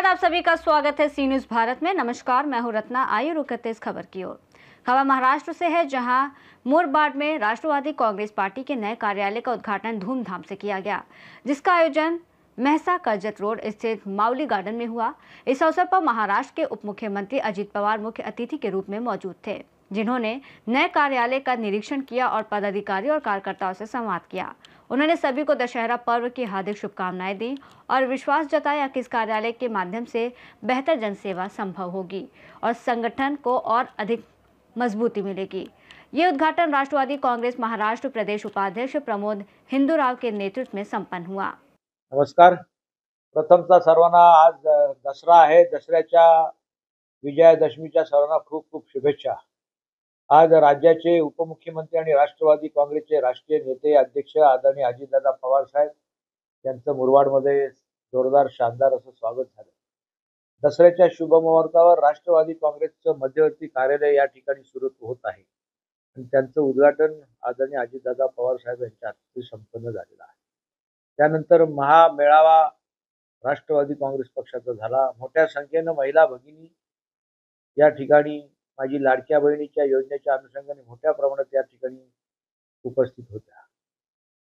बाद आप सभी का स्वागत है सी न्यूज भारत में। नमस्कार, मैं हूं रत्ना। आइए रुक करते इस खबर की ओर। खबर महाराष्ट्र से है, जहां मुरबाड में राष्ट्रवादी कांग्रेस पार्टी के नए कार्यालय का उद्घाटन धूमधाम से किया गया, जिसका आयोजन महसा कर्जत रोड स्थित माउली गार्डन में हुआ। इस अवसर पर महाराष्ट्र के उप मुख्यमंत्री अजित पवार मुख्य अतिथि के रूप में मौजूद थे, जिन्होंने नए कार्यालय का निरीक्षण किया और पदाधिकारियों और कार्यकर्ताओं से संवाद किया। उन्होंने सभी को दशहरा पर्व की हार्दिक शुभकामनाएं दी और विश्वास जताया कि इस कार्यालय के माध्यम से बेहतर जनसेवा संभव होगी और संगठन को और अधिक मजबूती मिलेगी। ये उद्घाटन राष्ट्रवादी कांग्रेस महाराष्ट्र प्रदेश उपाध्यक्ष प्रमोद हिंदूराव के नेतृत्व में संपन्न हुआ। नमस्कार। प्रथमतः सर्वांना आज दसरा आहे। दसऱ्याच्या विजयादशमीच्या सर्वांना खूप खूप शुभेच्छा। आज राज्याचे उपमुख्यमंत्री आणि राष्ट्रवादी काँग्रेसचे राष्ट्रीय नेते अध्यक्ष आदरणीय अजितदादा पवार साहेब यांचं मुरबाडमध्ये जोरदार शानदार असं स्वागत झालं। दसऱ्याच्या शुभ मुहूर्तावर राष्ट्रवादी काँग्रेसचं मध्यवर्ती कार्यालय या ठिकाणी सुरू होत आहे आणि त्यांचं उद्घाटन आदरणीय अजितदादा पवार साहेब यांच्या हस्ते संपन्न झालेलं आहे। त्यानंतर महामेळावा राष्ट्रवादी काँग्रेस पक्षाचा झाला। मोठ्या संख्येनं महिला भगिनी या ठिकाणी माझी लाडक्या बहिणीच्या योजनेच्या अनुषंगाने मोठ्या प्रमाणात या ठिकाणी उपस्थित होत्या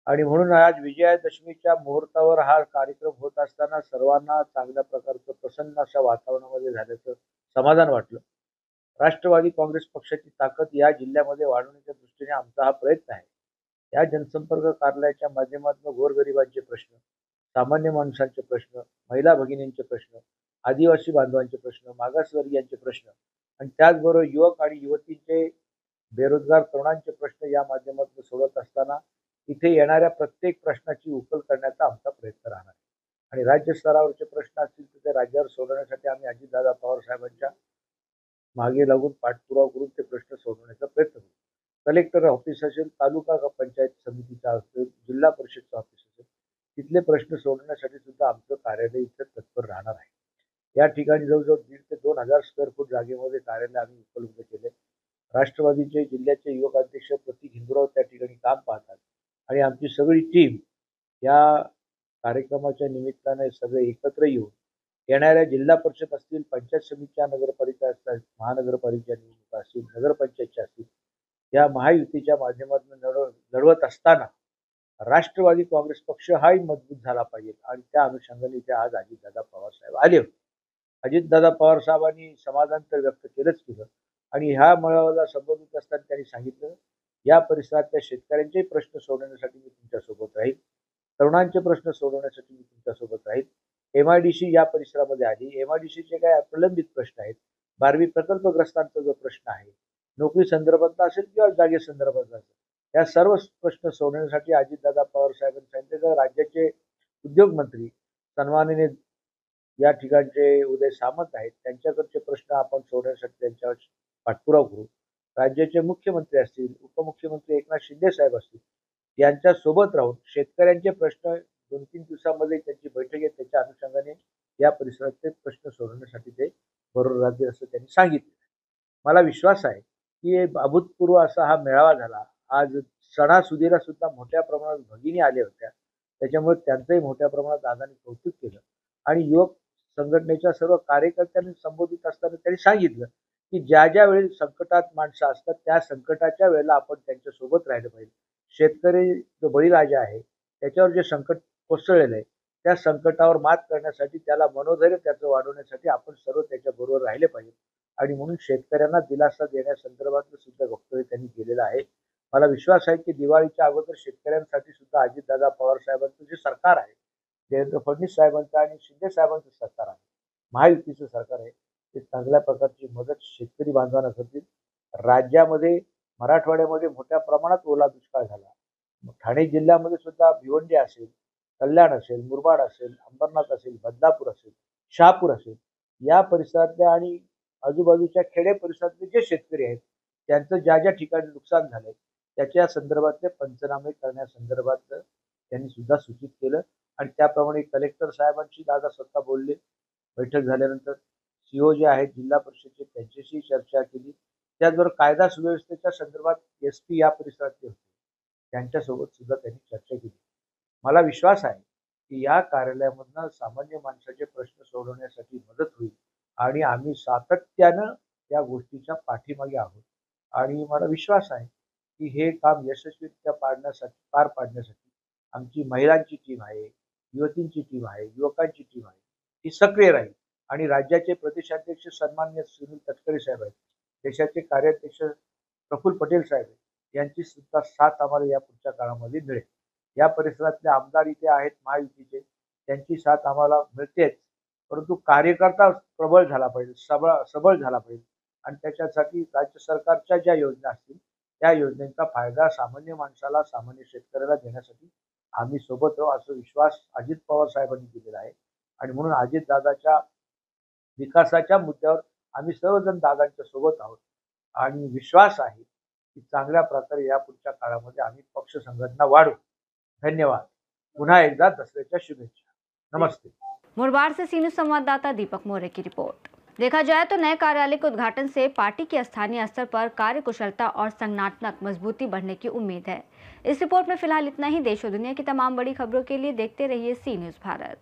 आणि म्हणून आज विजयादशमीच्या मुहूर्तावर हा कार्यक्रम होत असताना सर्वांना चांगल्या प्रकारचं प्रसन्न अशा वातावरणामध्ये झाल्याचं समाधान वाटलं। राष्ट्रवादी काँग्रेस पक्षाची ताकद या जिल्ह्यामध्ये वाढवण्याच्या दृष्टीने आमचा हा प्रयत्न आहे। या जनसंपर्क कार्यालयाच्या माध्यमातून गोरगरिबांचे प्रश्न, सामान्य माणसांचे प्रश्न, महिला भगिनींचे प्रश्न, आदिवासी बांधवांचे प्रश्न, मागासवर्गीयांचे प्रश्न आणि त्याचबरोबर युवक आणि युवतींचे बेरोजगार तरुणांचे प्रश्न या माध्यमातून सोडवत असताना इथे येणाऱ्या प्रत्येक प्रश्नाची उकल करण्याचा आमचा प्रयत्न राहणार आहे आणि राज्य स्तरावरचे प्रश्न असतील तर ते राज्यावर सोडवण्यासाठी आम्ही अजितदादा पवार साहेबांच्या मागे लागून पाठपुरावा करून ते प्रश्न सोडवण्याचा प्रयत्न करू। कलेक्टर ऑफिस असेल, तालुका पंचायत समितीचा असेल, जिल्हा परिषदचा ऑफिस असेल, तिथले प्रश्न सोडवण्यासाठी सुद्धा आमचं कार्यालय इथे तत्पर राहणार आहे। या ठिकाणी जवळजवळ 1,500 ते 2,000 स्क्वेअर फूट जागेमध्ये कार्यालय आम्ही उपलब्ध केले। राष्ट्रवादीचे जिल्ह्याचे युवक अध्यक्ष प्रतीक हिंदूराव त्या ठिकाणी काम पाहतात आणि आमची सगळी टीम या कार्यक्रमाच्या निमित्ताने सगळे एकत्र येऊन येणाऱ्या जिल्हा परिषद असतील, पंचायत समितीच्या नगरपालिका असतील, महानगरपालिका निवडणुका असतील, नगरपंचायतच्या असतील, या महायुतीच्या माध्यमातून लढवत असताना राष्ट्रवादी काँग्रेस पक्ष हाही मजबूत झाला पाहिजे आणि त्या अनुषंगाने इथे आज अजितदादा पवार साहेब आले होते। अजितदादा पवार साहेबांनी समाधान तर व्यक्त केलंच केलं आणि ह्या मेळाव्याला संबोधित असताना त्यांनी सांगितलं, या परिसरातल्या शेतकऱ्यांचे प्रश्न सोडवण्यासाठी मी तुमच्यासोबत राहील, तरुणांचे प्रश्न सोडवण्यासाठी मी तुमच्यासोबत राहील। MIDC या परिसरामध्ये आली, MIDCचे काय प्रलंबित प्रश्न आहेत, 12वी प्रकल्पग्रस्तांचा जो प्रश्न आहे, नोकरी संदर्भातला असेल किंवा जागे संदर्भातला असेल, या सर्व प्रश्न सोडवण्यासाठी अजितदादा पवार साहेबांनी सांगितलं। राज्याचे उद्योग मंत्री सन्माननीय या ठिकाणचे उदय सामंत आहेत, त्यांच्याकडचे प्रश्न आपण सोडवण्यासाठी त्यांच्यावर पाठपुरावा करू। राज्याचे मुख्यमंत्री असतील, उपमुख्यमंत्री एकनाथ शिंदे साहेब असतील, यांच्या सोबत राहून शेतकऱ्यांचे प्रश्न 2-3 दिवसामध्ये त्यांची बैठक आहे, त्याच्या अनुषंगाने या परिसराचे प्रश्न सोडवण्यासाठी ते बरोबर राहतील असं त्यांनी सांगितलं। मला विश्वास आहे की अभूतपूर्व असा हा मेळावा झाला। आज सणासुदीला सुद्धा मोठ्या प्रमाणात भगिनी आल्या होत्या, त्याच्यामुळे त्यांचंही मोठ्या प्रमाणात दादांनी कौतुक केलं आणि युवक संघटनेच्या सर्व कार्यकर्त्यांनी संबोधित असताना त्यांनी सांगितलं की ज्या ज्या वेळी संकटात माणसं असतात त्या संकटाच्या वेळेला आपण त्यांच्या सोबत राहिलं पाहिजे। शेतकरी जो बळीराजा आहे त्याच्यावर जे संकट कोसळलेलं आहे त्या संकटावर मात करण्यासाठी, त्याला मनोधैर्य त्याचं वाढवण्यासाठी आपण सर्व त्याच्या बरोबर राहिले पाहिजे आणि म्हणून शेतकऱ्यांना दिलासा देण्यासंदर्भातलं सुद्धा वक्तव्य त्यांनी केलेलं आहे। मला विश्वास आहे की दिवाळीच्या अगोदर शेतकऱ्यांसाठी सुद्धा अजितदादा पवार साहेबांचं जे सरकार आहे, देवेंद्र फडणवीस साहेबांचं आणि शिंदे साहेबांचं सरकार आहे, महायुतीचं सरकार आहे, ते चांगल्या प्रकारची मदत शेतकरी बांधवांना करतील। राज्यामध्ये मराठवाड्यामध्ये मोठ्या प्रमाणात ओला दुष्काळ झाला। ठाणे जिल्ह्यामध्ये सुद्धा भिवंडी असेल, कल्याण असेल, मुरबाड असेल, अंबरनाथ असेल, बदलापूर असेल, शहापूर असेल, या परिसरातल्या आणि आजूबाजूच्या खेडे परिसरातले जे शेतकरी आहेत त्यांचं ज्या ज्या ठिकाणी नुकसान झालंय त्याच्या संदर्भातले पंचनामे करण्यासंदर्भात त्यांनी सुद्धा सूचित केलं आणि त्याप्रमाणे कलेक्टर साहेबांशी दादा स्वतः बोलले। बैठक झाल्यानंतर CO जे आहेत जिल्हा परिषदेचे त्यांच्याशी चर्चा केली। त्याचबरोबर कायदा सुव्यवस्थेच्या संदर्भात SP या परिसरातले होते, त्यांच्यासोबत सुद्धा त्यांनी चर्चा केली। मला विश्वास आहे की या कार्यालयामधनं सामान्य माणसाचे प्रश्न सोडवण्यासाठी मदत होईल आणि आम्ही सातत्यानं या गोष्टीच्या पाठीमागे आहोत आणि मला विश्वास आहे की हे काम यशस्वीरित्या पार पाडण्यासाठी आमची महिलांची टीम आहे, युवतींची टीम आहे, युवकांची टीम आहे, ती सक्रिय राहील आणि राज्याचे प्रदेशाध्यक्ष सन्माननीय सुनील तटकरे साहेब आहेत, देशाचे कार्याध्यक्ष प्रफुल्ल पटेल साहेब आहेत, यांची सुद्धा साथ आम्हाला या पुढच्या काळामध्ये मिळेल. या परिसरातले आमदार इथे आहेत महायुतीचे, त्यांची साथ आम्हाला मिळतेच, परंतु कार्यकर्ता प्रबळ झाला पाहिजे, सबळ झाला पाहिजे आणि त्याच्यासाठी राज्य सरकारच्या ज्या योजना असतील त्या योजनेचा फायदा सामान्य माणसाला, सामान्य शेतकऱ्याला देण्यासाठी आम्ही सोबत राहू असा विश्वास अजित पवार साहेबांनी दिलेला आहे आणि म्हणून अजितदादाच्या विकासाच्या मुद्द्यावर आम्ही सर्वजण दादांच्या सोबत आहोत आणि विश्वास आहे की चांगल्या प्रकारे या पुढच्या काळामध्ये आम्ही पक्ष संघटना वाढवू. धन्यवाद. पुन्हा एकदा दसऱ्याच्या शुभेच्छा. नमस्ते. मुरबाड से सी न्यूज़ संवाददाता दीपक मौर्य की रिपोर्ट। देखा जाए तो नए कार्यालय के उद्घाटन से पार्टी के स्थानीय स्तर पर कार्यकुशलता और संगठनात्मक मजबूती बढ़ने की उम्मीद है। इस रिपोर्ट में फिलहाल इतना ही। देश और दुनिया की तमाम बड़ी खबरों के लिए देखते रहिए सी न्यूज़ भारत।